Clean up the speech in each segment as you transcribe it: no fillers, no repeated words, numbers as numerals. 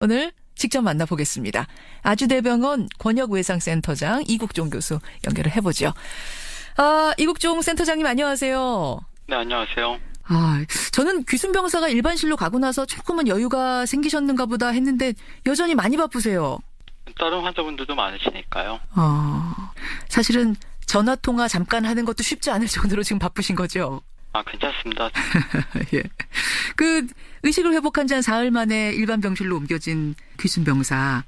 오늘 직접 만나보겠습니다. 아주대병원 권역외상센터장 이국종 교수 연결을 해보죠. 이국종 센터장님 안녕하세요. 네, 안녕하세요. 저는 귀순병사가 일반실로 가고 나서 조금은 여유가 생기셨는가 보다 했는데 여전히 많이 바쁘세요. 다른 환자분들도 많으시니까요. 사실은 전화통화 잠깐 하는 것도 쉽지 않을 정도로 지금 바쁘신 거죠? 괜찮습니다. 예. 의식을 회복한 지 한 사흘 만에 일반 병실로 옮겨진 귀순병사.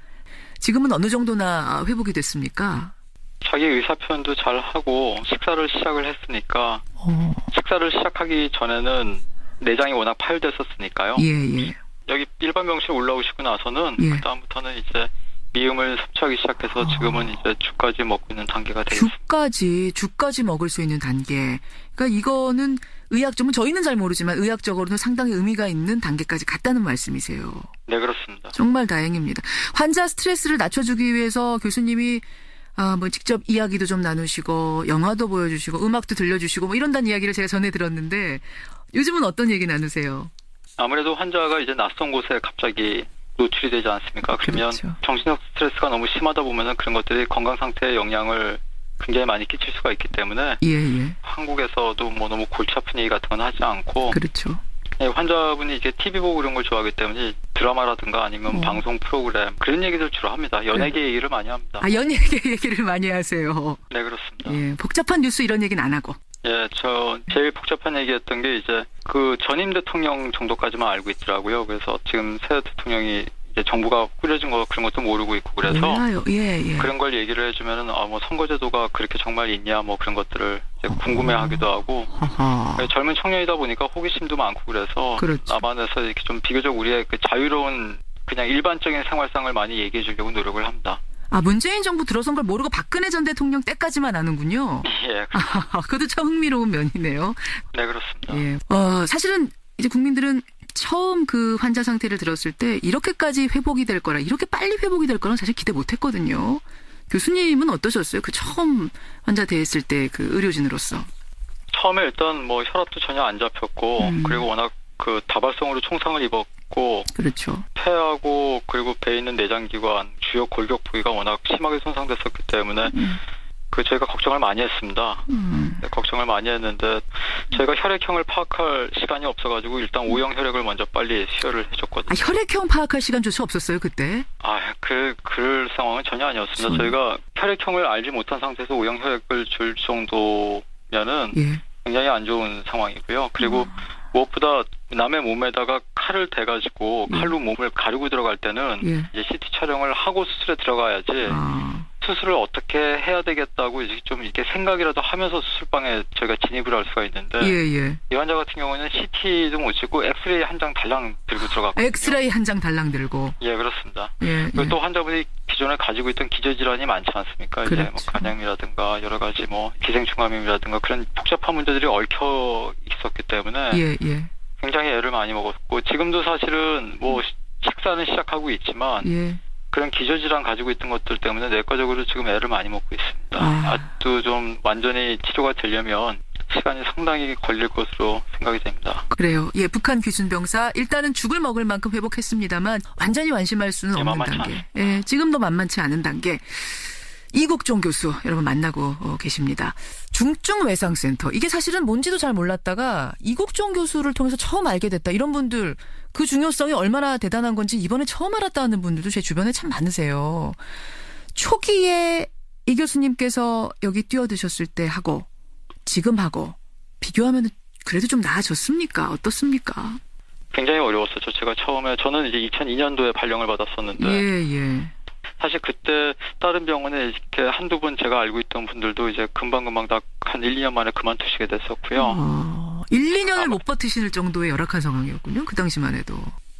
지금은 어느 정도나 회복이 됐습니까? 자기 의사표현도 잘 하고 식사를 시작을 했으니까 식사를 시작하기 전에는 내장이 워낙 파열됐었으니까요. 예. 여기 일반 병실 올라오시고 나서는 그다음부터는 이제 미음을 섭취하기 시작해서 지금은 이제 죽까지 먹고 있는 단계가 되겠습니다. 죽까지 먹을 수 있는 단계. 그러니까 이거는 의학적으로 저희는 잘 모르지만 의학적으로는 상당히 의미가 있는 단계까지 갔다는 말씀이세요. 네, 그렇습니다. 정말 다행입니다. 환자 스트레스를 낮춰주기 위해서 교수님이 직접 이야기도 좀 나누시고 영화도 보여주시고 음악도 들려주시고 이런다는 이야기를 제가 전해 들었는데 요즘은 어떤 얘기 나누세요? 아무래도 환자가 이제 낯선 곳에 갑자기 노출이 되지 않습니까? 그러면 그렇죠. 정신적 스트레스가 너무 심하다 보면은 그런 것들이 건강 상태에 영향을 굉장히 많이 끼칠 수가 있기 때문에 한국에서도 너무 골치 아픈 얘기 같은 건 하지 않고 그렇죠. 환자분이 이제 TV 보고 그런 걸 좋아하기 때문에 드라마라든가 아니면 방송 프로그램 그런 얘기들 주로 합니다. 연예계 얘기를 많이 합니다. 연예계 얘기를 많이 하세요. 네, 그렇습니다. 예, 복잡한 뉴스 이런 얘기는 안 하고. 예, 저 제일 복잡한 얘기였던 게 이제 그 전임 대통령 정도까지만 알고 있더라고요. 그래서 지금 새 대통령이 이제 정부가 꾸려진 거 그런 것도 모르고 있고 그래서 몰라요. 예. 그런 걸 얘기를 해주면은 선거제도가 그렇게 정말 있냐 그런 것들을 이제 궁금해하기도 하고 젊은 청년이다 보니까 호기심도 많고 그래서 그렇죠. 남한에서 이렇게 좀 비교적 우리의 그 자유로운 그냥 일반적인 생활상을 많이 얘기해 주려고 노력을 합니다. 문재인 정부 들어선 걸 모르고 박근혜 전 대통령 때까지만 아는군요. 예. 그것도 참 흥미로운 면이네요. 네, 그렇습니다. 예. 사실은 이제 국민들은 처음 그 환자 상태를 들었을 때 이렇게까지 회복이 될 거라, 이렇게 빨리 회복이 될 거라는 사실 기대 못 했거든요. 교수님은 어떠셨어요? 그 처음 환자 대했을 때 그 의료진으로서. 처음에 일단 혈압도 전혀 안 잡혔고 그리고 워낙 그 다발성으로 총상을 입었고 그렇죠. 폐하고 그리고 배에 있는 내장기관, 주요 골격 부위가 워낙 심하게 손상됐었기 때문에 저희가 걱정을 많이 했습니다. 네, 걱정을 많이 했는데 저희가 혈액형을 파악할 시간이 없어가지고 일단 O형 혈액을 먼저 빨리 수혈을 해줬거든요. 혈액형 파악할 시간조차 없었어요 그때? 그럴 상황은 전혀 아니었습니다. 저희가 혈액형을 알지 못한 상태에서 O형 혈액을 줄 정도면은 굉장히 안 좋은 상황이고요. 그리고 무엇보다 남의 몸에다가 칼을 대가지고 칼로 몸을 가르고 들어갈 때는 이제 CT 촬영을 하고 수술에 들어가야지 수술을 어떻게 해야 되겠다고 이제 좀 이렇게 생각이라도 하면서 수술방에 저희가 진입을 할 수가 있는데 이 환자 같은 경우는 CT도 못 찍고 엑스레이 한 장 달랑 들고 들어갔거든요. 엑스레이 한 장 달랑 들고. 예, 그렇습니다. 그리고 또 환자분이 기존에 가지고 있던 기저질환이 많지 않습니까? 그렇죠. 이제 간염이라든가 여러 가지 기생충감염이라든가 그런 복잡한 문제들이 얽혀 있었기 때문에 굉장히 애를 많이 먹었고 지금도 사실은 식사는 시작하고 있지만 그런 기저질환 가지고 있던 것들 때문에 내과적으로 지금 애를 많이 먹고 있습니다. 아직도 좀 완전히 치료가 되려면 시간이 상당히 걸릴 것으로 생각이 됩니다. 그래요. 북한 귀순병사 일단은 죽을 먹을 만큼 회복했습니다만 완전히 완심할 수는 없는 단계. 지금도 만만치 않은 단계. 이국종 교수 여러분 만나고 계십니다. 중증외상센터. 이게 사실은 뭔지도 잘 몰랐다가 이국종 교수를 통해서 처음 알게 됐다. 이런 분들 그 중요성이 얼마나 대단한 건지 이번에 처음 알았다는 분들도 제 주변에 참 많으세요. 초기에 이 교수님께서 여기 뛰어드셨을 때 하고 지금하고 비교하면 그래도 좀 나아졌습니까? 어떻습니까? 굉장히 어려웠었죠. 저는 이제 2002년도에 발령을 받았었는데 사실 그때 다른 병원에 이렇게 한두 분 제가 알고 있던 분들도 이제 금방금방 다 한 1, 2년 만에 그만두시게 됐었고요. 1, 2년을 못 버티실 정도의 열악한 상황이었군요. 그 당시만 해도.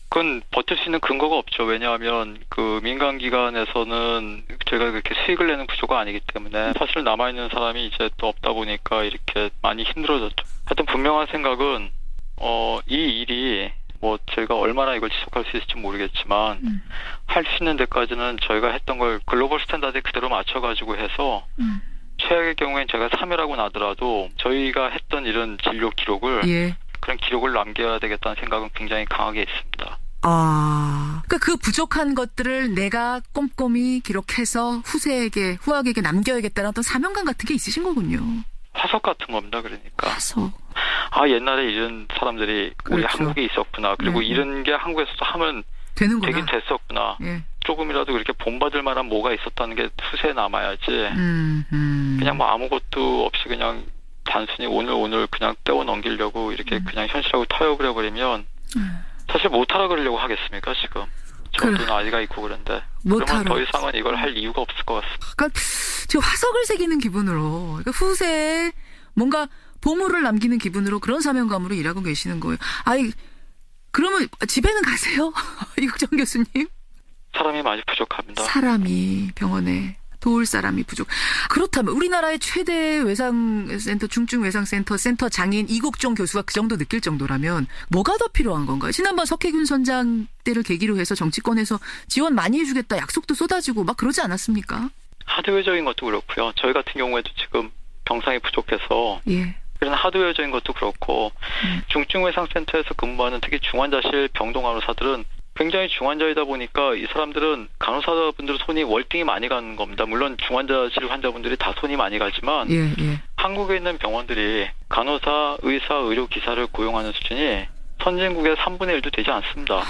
그건 버틸 수 있는 근거가 없죠. 왜냐하면 그 민간기관에서는 저희가 그렇게 수익을 내는 구조가 아니기 때문에 사실 남아있는 사람이 이제 또 없다 보니까 이렇게 많이 힘들어졌죠. 하여튼 분명한 생각은 이 일이 저희가 얼마나 이걸 지속할 수 있을지 모르겠지만 할 수 있는 데까지는 저희가 했던 걸 글로벌 스탠다드에 그대로 맞춰가지고 해서 최악의 경우엔 제가 3회라고 나더라도 저희가 했던 이런 진료 기록을 그런 기록을 남겨야 되겠다는 생각은 굉장히 강하게 있습니다. 그러니까 그 부족한 것들을 내가 꼼꼼히 기록해서 후학에게 남겨야겠다는 어떤 사명감 같은 게 있으신 거군요. 화석 같은 겁니다. 그러니까. 화석. 옛날에 이런 사람들이 우리 그렇죠. 한국에 있었구나. 그리고 네. 이런 게 한국에서도 하면 되는구나. 되긴 됐었구나. 예. 조금이라도 그렇게 본받을 만한 뭐가 있었다는 게 후세에 남아야지. 그냥 뭐 아무것도 없이 그냥 단순히 오늘 그냥 떼어 넘기려고 이렇게 그냥 현실하고 타협을 해버리면 사실 못하라 그러려고 하겠습니까 지금. 저도 아이가 있고 그런데. 그러면 더 이상은 이걸 할 이유가 없을 것 같습니다. 그러니까 지금 화석을 새기는 기분으로, 그러니까 후세에 뭔가 보물을 남기는 기분으로 그런 사명감으로 일하고 계시는 거예요. 그러면 집에는 가세요? 이국정 교수님? 사람이 많이 부족합니다. 사람이 병원에 도울 사람이 부족. 그렇다면 우리나라의 최대 외상센터, 중증외상센터 센터 장인 이국종 교수가 그 정도 느낄 정도라면 뭐가 더 필요한 건가요? 지난번 석혜균 선장 때를 계기로 해서 정치권에서 지원 많이 해주겠다 약속도 쏟아지고 막 그러지 않았습니까? 하드웨어적인 것도 그렇고요. 저희 같은 경우에도 지금 병상이 부족해서 예. 그런 하드웨어적인 것도 그렇고 중증외상센터에서 근무하는 특히 중환자실 병동 간호사들은 굉장히 중환자이다 보니까 이 사람들은 간호사분들 손이 월등히 많이 가는 겁니다. 물론 중환자실 환자분들이 다 손이 많이 가지만 예. 한국에 있는 병원들이 간호사, 의사, 의료기사를 고용하는 수준이 선진국의 3분의 1도 되지 않습니다.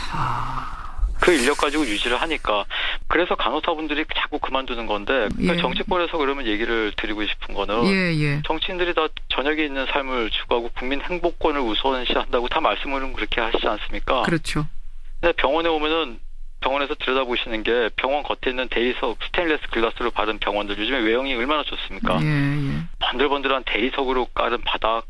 그 인력 가지고 유지를 하니까 그래서 간호사분들이 자꾸 그만두는 건데 예. 정치권에서 그러면 얘기를 드리고 싶은 거는 정치인들이 다 저녁에 있는 삶을 추구하고 국민 행복권을 우선시한다고 다 말씀을 그렇게 하시지 않습니까? 그렇죠. 근데 병원에 오면은 병원에서 들여다보시는 게 병원 겉에 있는 대리석 스테인리스 글라스로 바른 병원들 요즘에 외형이 얼마나 좋습니까? 번들번들한 대리석으로 깔은 바닥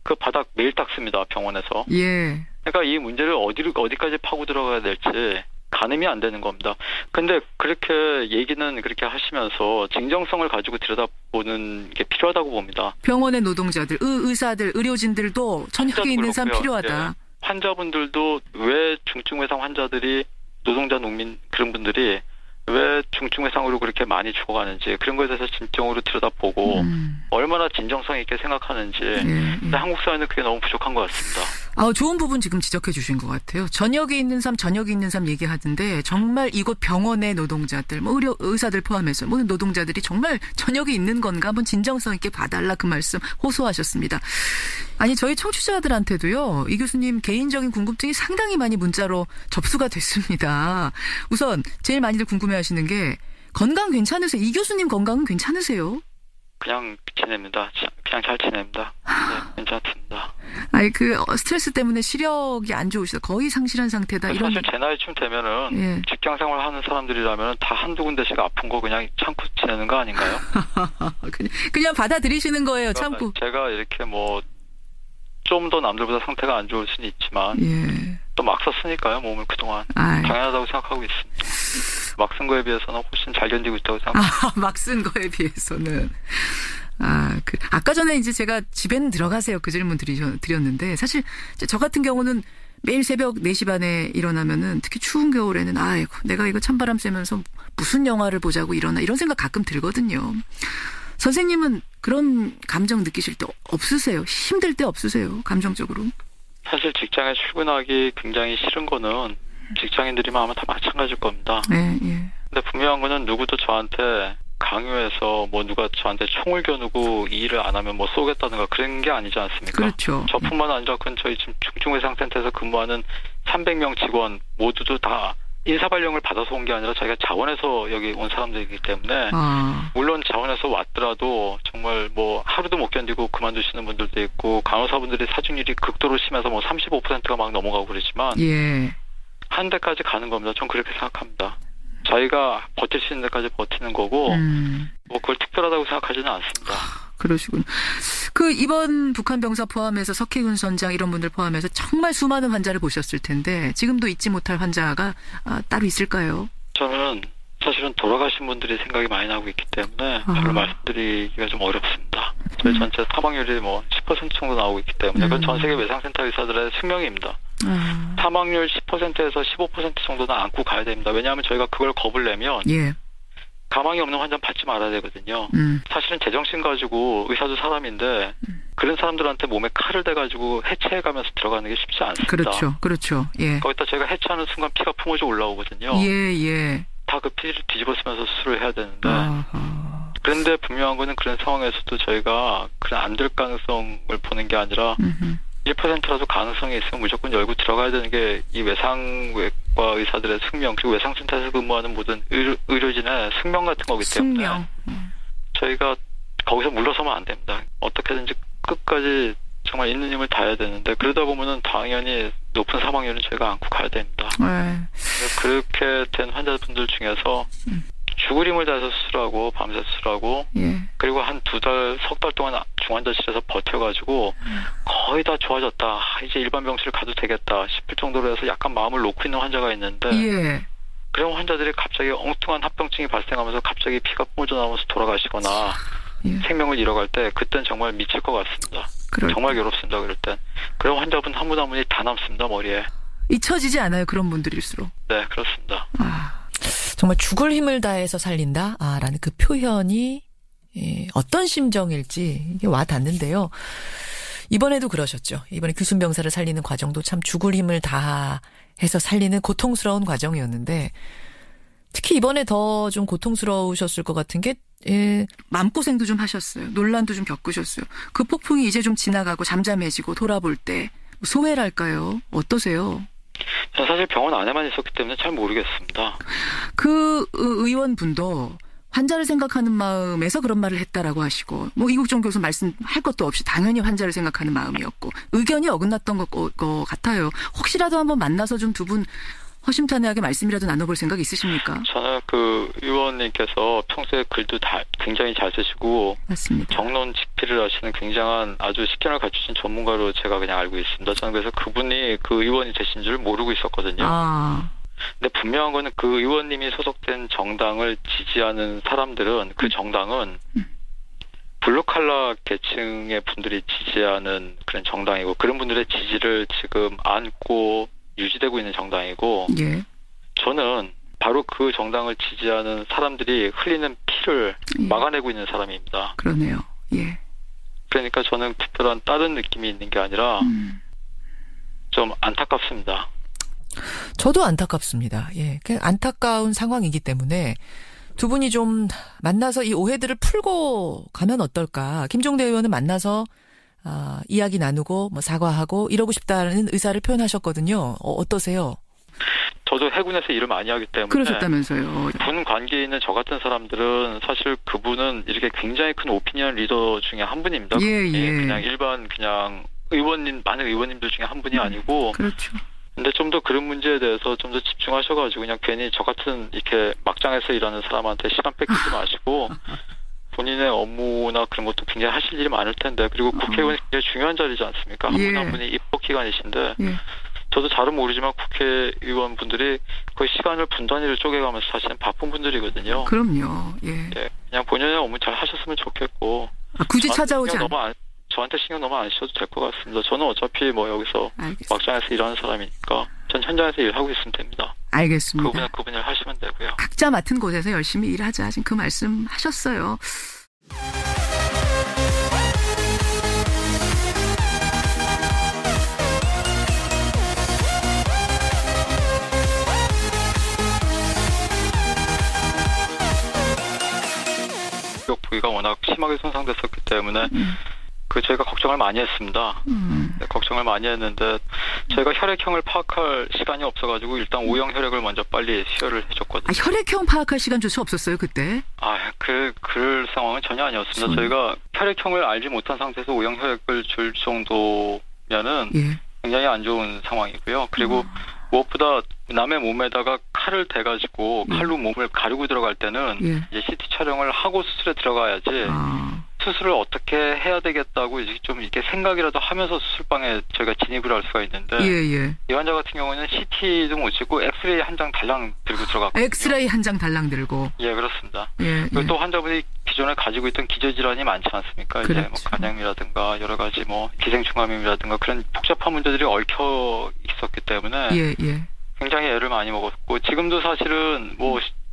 그 바닥 매일 닦습니다 병원에서. 그러니까 이 문제를 어디까지 파고 들어가야 될지 가늠이 안 되는 겁니다. 근데 그렇게 얘기는 그렇게 하시면서 진정성을 가지고 들여다보는 게 필요하다고 봅니다. 병원의 노동자들, 의사들, 의료진들도 저녁에 있는 사람 필요하다. 예. 환자분들도 왜 중증외상 환자들이 노동자 농민 그런 분들이 왜 중증외상으로 그렇게 많이 죽어가는지 그런 거에 대해서 진정으로 들여다보고 얼마나 진정성 있게 생각하는지 근데 한국 사회는 그게 너무 부족한 것 같습니다. 좋은 부분 지금 지적해 주신 것 같아요. 저녁에 있는 삶 얘기하던데 정말 이곳 병원의 노동자들, 의사들 포함해서 모든 노동자들이 정말 저녁에 있는 건가 한번 진정성 있게 봐달라 그 말씀 호소하셨습니다. 아니 저희 청취자들한테도요. 이 교수님 개인적인 궁금증이 상당히 많이 문자로 접수가 됐습니다. 우선 제일 많이들 궁금해하시는 게 건강 괜찮으세요? 이 교수님 건강은 괜찮으세요? 그냥 지냅니다. 그냥 잘 지냅니다. 네, 괜찮습니다. 스트레스 때문에 시력이 안 좋으시다. 거의 상실한 상태다. 사실 제 나이쯤 되면은 직장 생활하는 사람들이라면 다 한두 군데씩 아픈 거 그냥 참고 지내는 거 아닌가요? 그냥 받아들이시는 거예요. 참고. 제가 이렇게 좀 더 남들보다 상태가 안 좋을 수는 있지만 또 막 썼으니까요. 몸을 그동안 당연하다고 생각하고 있습니다. 막 쓴 거에 비해서는 훨씬 잘 견디고 있다고 생각합니다. 막 쓴 거에 비해서는. 아까 전에 이제 제가 집에는 들어가세요. 그 질문 드렸는데 사실 저 같은 경우는 매일 새벽 4시 반에 일어나면은 특히 추운 겨울에는 내가 이거 찬바람 쐬면서 무슨 영화를 보자고 이런 생각 가끔 들거든요. 선생님은 그런 감정 느끼실 때 없으세요? 힘들 때 없으세요? 감정적으로? 사실 직장에 출근하기 굉장히 싫은 거는 직장인들이면 아마 다 마찬가지일 겁니다. 근데 분명한 거는 누구도 저한테 강요해서 누가 저한테 총을 겨누고 이 일을 안 하면 쏘겠다든가 그런 게 아니지 않습니까? 그렇죠. 저뿐만 아니라 저희 지금 중증외상센터에서 근무하는 300명 직원 모두도 다 인사발령을 받아서 온 게 아니라 자기가 자원해서 여기 온 사람들이기 때문에 물론 자원해서 왔더라도 정말 하루도 못 견디고 그만두시는 분들도 있고 간호사분들이 사중률이 극도로 심해서 35%가 막 넘어가고 그러지만 한 데까지 가는 겁니다. 전 그렇게 생각합니다. 자기가 버틸 수 있는 데까지 버티는 거고 그걸 특별하다고 생각하지는 않습니다. 그러시군. 이번 북한 병사 포함해서 석혜균 선장 이런 분들 포함해서 정말 수많은 환자를 보셨을 텐데 지금도 잊지 못할 환자가 따로 있을까요? 저는 사실은 돌아가신 분들이 생각이 많이 나고 있기 때문에 별로 말씀드리기가 좀 어렵습니다. 저희 전체 사망률이 10% 정도 나오고 있기 때문에 그건 전 세계 외상센터 의사들의 숙명입니다. 사망률 10%에서 15% 정도는 안고 가야 됩니다. 왜냐하면 저희가 그걸 겁을 내면 가망이 없는 환자는 받지 말아야 되거든요. 사실은 제정신 가지고 의사도 사람인데 그런 사람들한테 몸에 칼을 대가지고 해체해가면서 들어가는 게 쉽지 않습니다. 그렇죠. 그렇죠. 예. 거기다 저희가 해체하는 순간 피가 품어져 올라오거든요. 예. 다 그 피를 뒤집어 쓰면서 수술을 해야 되는데 아하. 그런데 분명한 거는 그런 상황에서도 저희가 그런 안 될 가능성을 보는 게 아니라 1%라도 가능성이 있으면 무조건 열고 들어가야 되는 게 이 외상외과 의사들의 숙명, 그리고 외상센터에서 근무하는 모든 의료진의 숙명 같은 거기 때문에 숙명. 저희가 거기서 물러서면 안 됩니다. 어떻게든지 끝까지 정말 있는 힘을 다해야 되는데 그러다 보면은 당연히 높은 사망률은 저희가 안고 가야 됩니다. 그렇게 된 환자분들 중에서 죽을 힘을 다해서 수술하고 밤새 수술하고 그리고 한 2달, 석 달 동안 중환자실에서 버텨가지고 거의 다 좋아졌다. 이제 일반 병실을 가도 되겠다 싶을 정도로 해서 약간 마음을 놓고 있는 환자가 있는데 그런 환자들이 갑자기 엉뚱한 합병증이 발생하면서 갑자기 피가 뿜어져 나오면서 돌아가시거나 생명을 잃어갈 때 그땐 정말 미칠 것 같습니다. 정말 괴롭습니다. 그럴 땐. 그런 환자분 한 분 한 분이 다 남습니다. 머리에. 잊혀지지 않아요. 그런 분들일수록. 네, 그렇습니다. 정말 죽을 힘을 다해서 살린다? 라는 그 표현이 어떤 심정일지 이게 와 닿는데요. 이번에도 그러셨죠. 이번에 규순병사를 살리는 과정도 참 죽을 힘을 다해서 살리는 고통스러운 과정이었는데 특히 이번에 더 좀 고통스러우셨을 것 같은 게 마음고생도 좀 하셨어요. 논란도 좀 겪으셨어요. 그 폭풍이 이제 좀 지나가고 잠잠해지고 돌아볼 때 소회랄까요? 어떠세요? 전 사실 병원 안에만 있었기 때문에 잘 모르겠습니다. 그 의원분도 환자를 생각하는 마음에서 그런 말을 했다라고 하시고 이국종 교수 말씀할 것도 없이 당연히 환자를 생각하는 마음이었고 의견이 어긋났던 것 같아요. 혹시라도 한번 만나서 좀 두 분 허심탄회하게 말씀이라도 나눠볼 생각 있으십니까? 저는 그 의원님께서 평소에 글도 굉장히 잘 쓰시고 맞습니다. 정론 직필을 하시는 굉장한 아주 식견을 갖추신 전문가로 제가 그냥 알고 있습니다. 저는 그래서 그분이 그 의원이 되신 줄 모르고 있었거든요. 근데 분명한 거는 그 의원님이 소속된 정당을 지지하는 사람들은 그 정당은 블루칼라 계층의 분들이 지지하는 그런 정당이고 그런 분들의 지지를 지금 안고 유지되고 있는 정당이고 저는 바로 그 정당을 지지하는 사람들이 흘리는 피를 막아내고 있는 사람입니다. 그러네요. 그러니까 저는 특별한 다른 느낌이 있는 게 아니라 좀 안타깝습니다. 저도 안타깝습니다. 그냥 안타까운 상황이기 때문에 두 분이 좀 만나서 이 오해들을 풀고 가면 어떨까. 김종대 의원은 만나서 이야기 나누고 사과하고 이러고 싶다는 의사를 표현하셨거든요. 어떠세요? 저도 해군에서 일을 많이 하기 때문에 그러셨다면서요. 군 관계에 있는 저 같은 사람들은 사실 그분은 이렇게 굉장히 큰 오피니언 리더 중에 한 분입니다. 그냥 일반 그냥 많은 의원님들 중에 한 분이 아니고 그렇죠. 근데 좀 더 그런 문제에 대해서 좀 더 집중하셔가지고 그냥 괜히 저 같은 이렇게 막장에서 일하는 사람한테 시간 뺏기지 마시고 본인의 업무나 그런 것도 굉장히 하실 일이 많을 텐데 그리고 국회의원이 굉장히 중요한 자리지 않습니까? 한 분 한 분이 입법기관이신데 저도 잘은 모르지만 국회의원 분들이 거의 시간을 분 단위로 쪼개가면서 사실은 바쁜 분들이거든요. 그럼요. 그냥 본연의 업무 잘 하셨으면 좋겠고 굳이 찾아오지 저한테 신경 너무 안 쓰셔도 될 것 같습니다. 저는 어차피 여기서 알겠습니다. 막장에서 일하는 사람이니까 전 현장에서 일하고 있으면 됩니다. 알겠습니다. 그분 일 하시면 되고요. 각자 맡은 곳에서 열심히 일하자. 지금 그 말씀 하셨어요. 부위가 워낙 심하게 손상됐었기 때문에 저희가 걱정을 많이 했습니다. 걱정을 많이 했는데 저희가 혈액형을 파악할 시간이 없어가지고 일단 O형 혈액을 먼저 빨리 수혈을 해줬거든요. 혈액형 파악할 시간조차 없었어요 그때? 그럴 상황은 전혀 아니었습니다. 저희가 혈액형을 알지 못한 상태에서 O형 혈액을 줄 정도면은 굉장히 안 좋은 상황이고요. 그리고 무엇보다 남의 몸에다가 칼을 대가지고 칼로 몸을 가르고 들어갈 때는 이제 CT 촬영을 하고 수술에 들어가야지 수술을 어떻게 해야 되겠다고 이제 좀 이렇게 생각이라도 하면서 수술방에 저희가 진입을 할 수가 있는데 이 환자 같은 경우는 CT도 못 찍고 엑스레이 한 장 달랑 들고 들어갔거든요. 엑스레이 한 장 달랑 들고. 그렇습니다. 그리고 또 환자분이 기존에 가지고 있던 기저질환이 많지 않습니까? 그렇죠. 이제 간염이라든가 여러 가지 기생충감염이라든가 그런 복잡한 문제들이 얽혀 있었기 때문에 굉장히 애를 많이 먹었고 지금도 사실은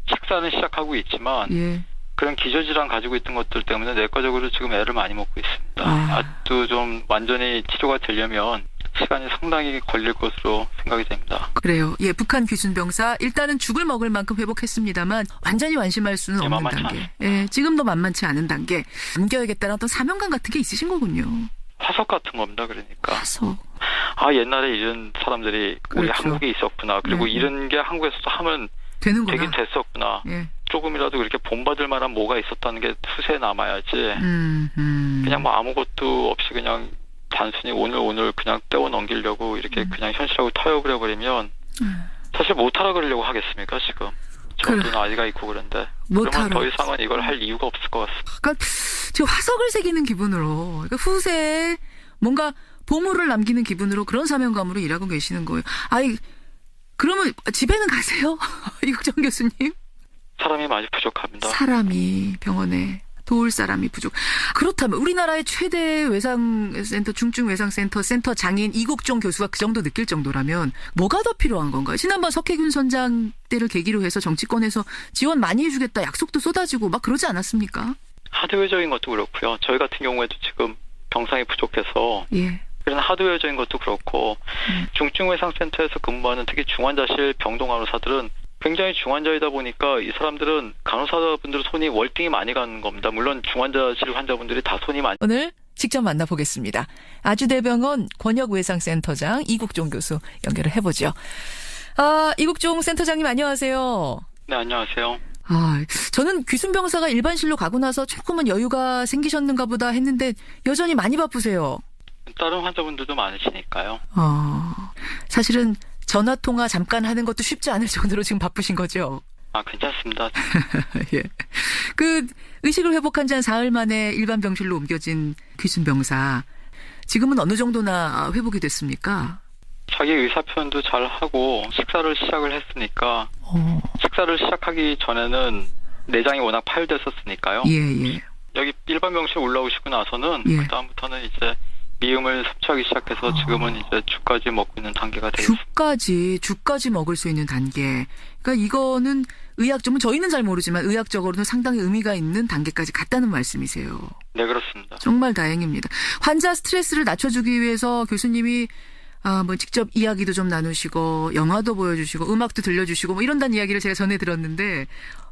식사는 시작하고 있지만 그런 기저질환 가지고 있던 것들 때문에 내과적으로 지금 애를 많이 먹고 있습니다. 같습니다. 아직도 좀 완전히 치료가 되려면 시간이 상당히 걸릴 것으로 생각이 됩니다. 그래요. 예, 북한 귀순 병사 일단은 죽을 먹을 만큼 회복했습니다만 완전히 완심할 수는 없는 단계. 예, 지금도 만만치 않은 단계. 남겨야겠다는 어떤 사명감 같은 게 있으신 거군요. 화석 같은 겁니다. 그러니까. 화석. 옛날에 이런 사람들이 우리 한국에 있었구나. 그리고 이런 게 한국에서도 하면 되는구나. 되긴 됐었구나. 예. 조금이라도 그렇게 본받을 만한 뭐가 있었다는 게 수세에 남아야지. 그냥 뭐 아무것도 없이 그냥 단순히 오늘 그냥 떼어 넘기려고 이렇게 그냥 현실하고 타협을 해버리면 사실 못하라 그러려고 하겠습니까 지금. 저도 나이가 있고 그런데. 그러면 더 이상은 이걸 할 이유가 없을 것 같습니다. 그러니까 지금 화석을 새기는 기분으로, 그러니까 후세에 뭔가 보물을 남기는 기분으로 그런 사명감으로 일하고 계시는 거예요. 그러면 집에는 가세요? 이국정 교수님? 사람이 많이 부족합니다. 사람이 병원에 도울 사람이 부족. 그렇다면 우리나라의 최대 외상센터, 중증외상센터 센터 장인 이국종 교수가 그 정도 느낄 정도라면 뭐가 더 필요한 건가요? 지난번 석혜균 선장 때를 계기로 해서 정치권에서 지원 많이 해주겠다 약속도 쏟아지고 막 그러지 않았습니까? 하드웨어적인 것도 그렇고요. 저희 같은 경우에도 지금 병상이 부족해서 예. 그런 하드웨어적인 것도 그렇고 중증외상센터에서 근무하는 특히 중환자실 병동 간호사들은 굉장히 중환자이다 보니까 이 사람들은 간호사분들 손이 월등히 많이 가는 겁니다. 물론 중환자실 환자분들이 다 손이 많이. 오늘 직접 만나보겠습니다. 아주대병원 권역외상센터장 이국종 교수 연결을 해보죠. 이국종 센터장님 안녕하세요. 네, 안녕하세요. 저는 귀순 병사가 일반실로 가고 나서 조금은 여유가 생기셨는가 보다 했는데 여전히 많이 바쁘세요. 다른 환자분들도 많으시니까요. 사실은 전화통화 잠깐 하는 것도 쉽지 않을 정도로 지금 바쁘신 거죠? 괜찮습니다. 예. 의식을 회복한 지 한 사흘 만에 일반 병실로 옮겨진 귀순 병사. 지금은 어느 정도나 회복이 됐습니까? 자기 의사 표현도 잘 하고 식사를 시작을 했으니까 식사를 시작하기 전에는 내장이 워낙 파열됐었으니까요. 예. 여기 일반 병실 올라오시고 나서는 그다음부터는 이제 미음을 섭취하기 시작해서 지금은 이제 죽까지 먹고 있는 단계가 되겠습니다. 죽까지 먹을 수 있는 단계. 그러니까 이거는 의학적으로 저희는 잘 모르지만 의학적으로는 상당히 의미가 있는 단계까지 갔다는 말씀이세요. 네, 그렇습니다. 정말 다행입니다. 환자 스트레스를 낮춰주기 위해서 교수님이 직접 이야기도 좀 나누시고 영화도 보여주시고 음악도 들려주시고 뭐 이런다는 이야기를 제가 전해 들었는데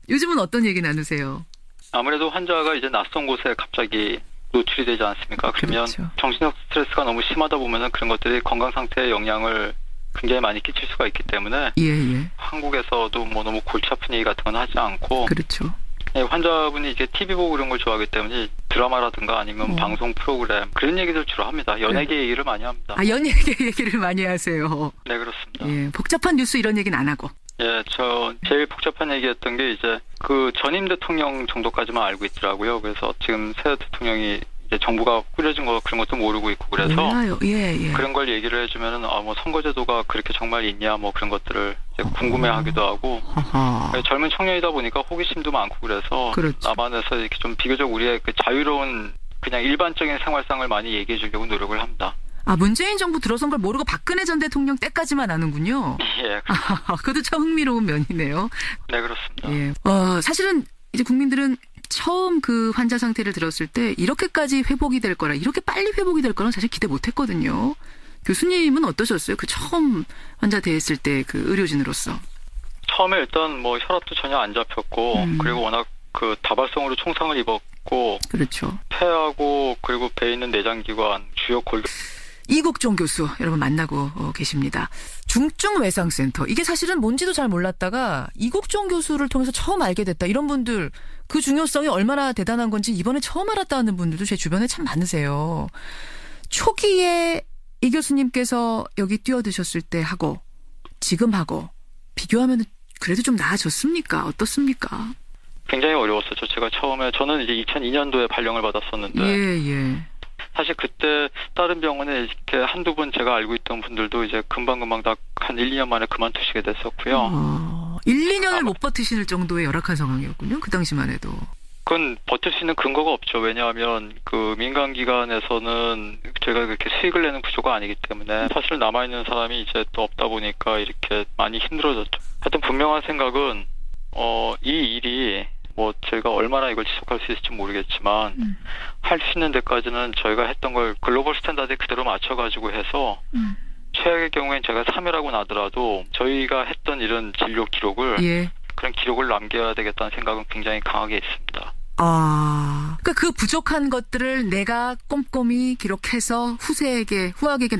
요즘은 어떤 얘기 나누세요? 아무래도 환자가 이제 낯선 곳에 갑자기 노출이 되지 않습니까? 그러면 그렇죠. 정신적 스트레스가 너무 심하다 보면은 그런 것들이 건강 상태에 영향을 굉장히 많이 끼칠 수가 있기 때문에 예. 한국에서도 뭐 너무 골치 아픈 얘기 같은 건 하지 않고 그렇죠. 환자분이 이게 TV 보고 그런 걸 좋아하기 때문에 드라마라든가 아니면 방송 프로그램 그런 얘기들 주로 합니다. 연예계 얘기를 많이 합니다. 연예계 얘기를 많이 하세요. 네, 그렇습니다. 예, 복잡한 뉴스 이런 얘기는 안 하고. 예, 저 제일 복잡한 얘기였던 게 이제 그 전임 대통령 정도까지만 알고 있더라고요. 그래서 지금 새 대통령이 이제 정부가 꾸려진 거 그런 것도 모르고 있고 그래서 몰라요. 예. 그런 걸 얘기를 해주면은 뭐 선거제도가 그렇게 정말 있냐 뭐 그런 것들을 이제 궁금해하기도 하고 젊은 청년이다 보니까 호기심도 많고 그래서 그렇죠. 남한에서 이렇게 좀 비교적 우리의 그 자유로운 그냥 일반적인 생활상을 많이 얘기해 주려고 노력을 합니다. 문재인 정부 들어선 걸 모르고 박근혜 전 대통령 때까지만 아는군요. 예. 그것도 참 흥미로운 면이네요. 네, 그렇습니다. 예. 사실은 이제 국민들은 처음 그 환자 상태를 들었을 때 이렇게까지 회복이 될 거라, 이렇게 빨리 회복이 될 거라는 사실 기대 못 했거든요. 교수님은 어떠셨어요? 그 처음 환자 대했을 때 그 의료진으로서. 처음에 일단 뭐 혈압도 전혀 안 잡혔고 그리고 워낙 그 다발성으로 총상을 입었고 그렇죠. 폐하고 그리고 배에 있는 내장기관, 주요 골격 이국종 교수 여러분 만나고 계십니다. 중증외상센터. 이게 사실은 뭔지도 잘 몰랐다가 이국종 교수를 통해서 처음 알게 됐다. 이런 분들 그 중요성이 얼마나 대단한 건지 이번에 처음 알았다는 분들도 제 주변에 참 많으세요. 초기에 이 교수님께서 여기 뛰어드셨을 때 하고 지금하고 비교하면 그래도 좀 나아졌습니까? 어떻습니까? 굉장히 어려웠었죠. 제가 처음에 저는 이제 2002년도에 발령을 받았었는데 예. 사실 그때 다른 병원에 이렇게 한두 번 제가 알고 있던 분들도 이제 금방금방 다 한 1, 2년 만에 그만두시게 됐었고요. 1, 2년을 못 버티실 정도의 열악한 상황이었군요. 그 당시만 해도. 그건 버틸 수 있는 근거가 없죠. 왜냐하면 그 민간기관에서는 저희가 그렇게 수익을 내는 구조가 아니기 때문에 사실 남아있는 사람이 이제 또 없다 보니까 이렇게 많이 힘들어졌죠. 하여튼 분명한 생각은 이 일이 뭐 저희가 얼마나 이걸 지속할 수 있을지 모르겠지만 할 수 있는 데까지는 저희가 했던 걸 글로벌 스탠다드에 그대로 맞춰가지고 해서 최악의 경우엔 제가 3위라고 나더라도 저희가 했던 이런 진료 기록을 예. 그런 기록을 남겨야 되겠다는 생각은 굉장히 강하게 있습니다. 그러니까 그 부족한 것들을 내가 꼼꼼히 기록해서 후학에게